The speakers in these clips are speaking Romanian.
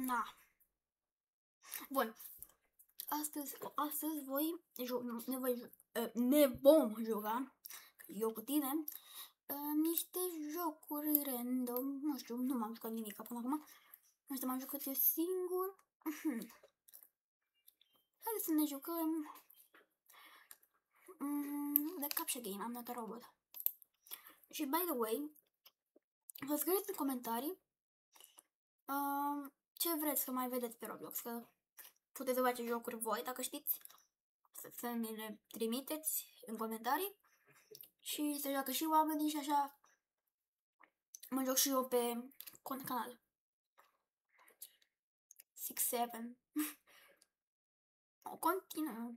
Na. Bun. Astăzi ne vom juca, eu cu tine, niște jocuri random. Nu știu, nu m-am jucat nimic până acum. Nu știu, m-am jucat eu singur. Haideți să ne jucăm The Captcha Game, I'm Not a Robot. Și, by the way, vă scrieți în comentarii ce vreți să mai vedeți pe Roblox, că puteți să face jocuri voi, dacă știți, să mi le trimiteți în comentarii și să joacă și oamenii și așa mă joc și eu pe canal. 6-7. Continuă.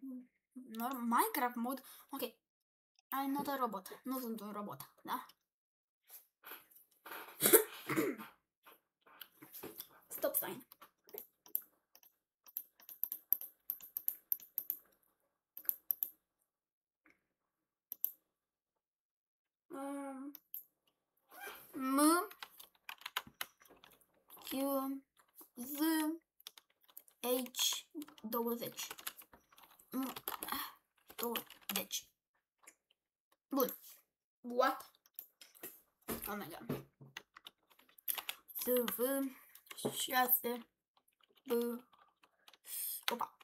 Minecraft mod. Ok. I'm not a robot. Nu sunt un robot, da? Stop sign. Q Z H 20. 20. Bun. What? Oh my god. SV 6 B. Opa.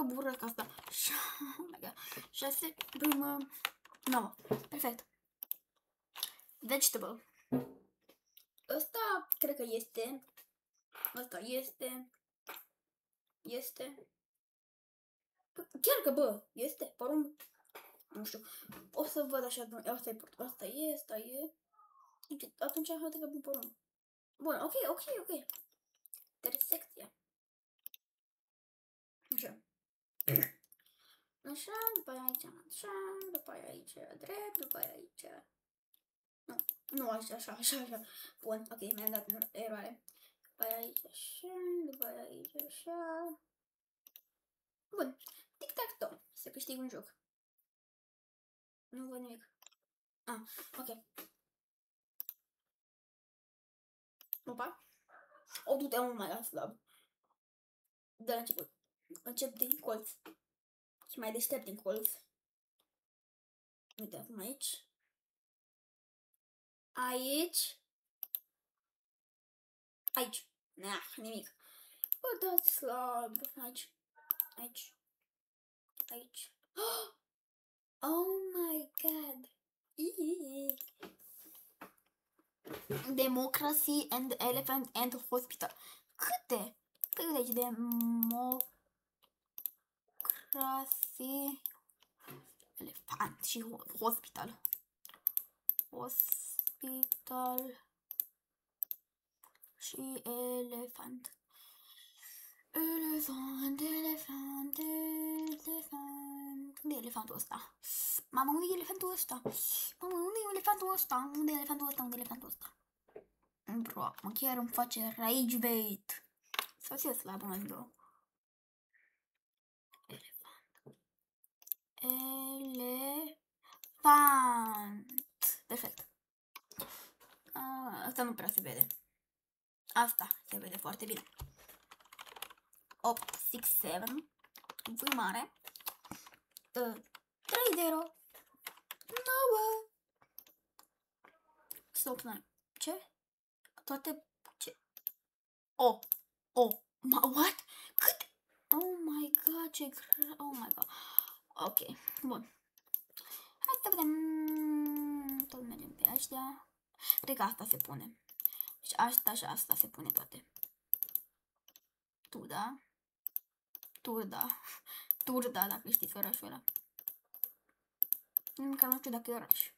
Burăca asta. Oh my god. 6 B 9. Perfect. Vegetable. Ăsta cred că este. Asta este. Chiar că, bă, este porumb. Nu știu. O să văd așa. Asta e. Asta e. Atunci hai să văd porumb. Bun, ok. Intersecție. Așa. Așa, după aia aici, așa, după aia aici, drept, după aia aici. Nu, așa. Bun, ok, mi-am dat eroare. După aia aici, așa, după aia aici, așa. Bun, tic-tac-toe, să câștig un joc. Nu văd nimic. Ok. Opa. O, du-te mult mai la slab. De la început. Încep din colț. Și mai deștept din colț. Uite, acum aici. Aici. Nimic. Bă, dați slab. Aici. Oh my god. Democracy and Elephant and Hospital. Câte aici? Democracy, Elefant și Hospital. Hospital și elefant. Elefant. Unde e elefantul ăsta? Mama, unde e elefantul ăsta? Unde e elefantul ăsta? Bro, chiar îmi face rage bait. Să fie slab în video. Elefant. Perfect. Asta nu prea se vede. Asta se vede foarte bine. 8, 6, 7. V mare. 3, 0. 9. Stop, 9. Ce? Toate... Ce? What? Cât? Oh my god, ce oh my god. Ok, bun. Hai să vedem. Tot mergem pe astea. Cred că asta se pune. Deci asta și asta se pune toate. Turda, dacă știți orașul ăla. Încă nu știu dacă e oraș.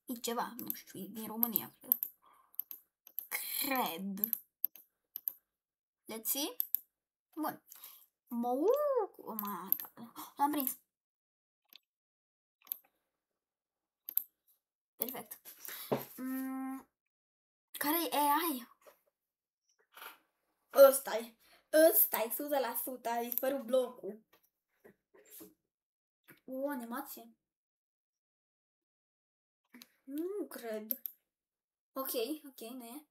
E ceva, nu știu, e din România, cred. Let's see. Bun. Oh my god. L-am prins. Perfect. Care e AI? Ăsta-i 100%, a dispărut blocul. O animație? Nu cred. Ok, nu e.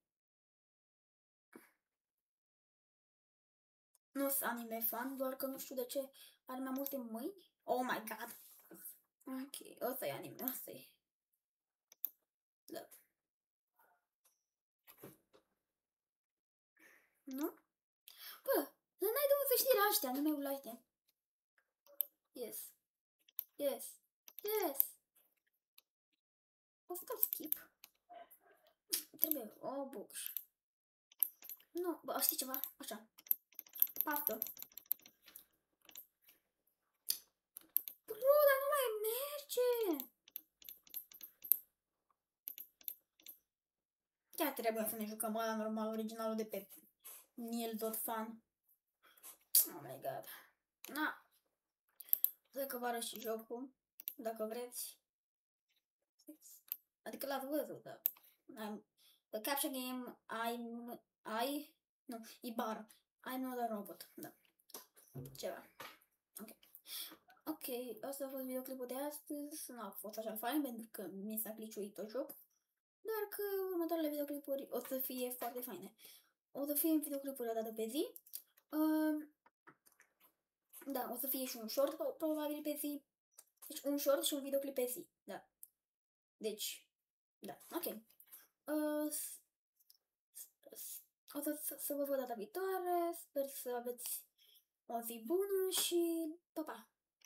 Nu sunt anime fan, doar că nu știu de ce are mai multe mâini. Oh my god. Ok, ăsta e anime, ăsta e. Da. Nu? Bă, n-ai de unde să știi la ăștia, anime-ul ăștia. Yes. Yes. Yes. O să dau skip. Trebuie o box. Nu, bă, știi ceva? Așa. Paftă. Bro, dar nu mai merge. Chiar trebuie să ne jucăm ăla normal, originalul de pe Nil.fan. Oh my god. Na. Să că vă arăt și jocul, dacă vreți. Adică l-ați văzut, da. The capture game, nu, Ibar. I'm not a robot, da. Ceva. Ok. Ok, asta a fost videoclipul de astăzi. Nu a fost așa fain pentru că mi s-a glitchuit tot joc. Doar că următoarele videoclipuri o să fie foarte faine. O să fie videoclipuri o dată pe zi. Da, o să fie și un short probabil pe zi. Deci un short și un videoclip pe zi. Da. Deci, da, ok. O să vă văd data viitoare. Sper să aveți o zi bună și pa, pa!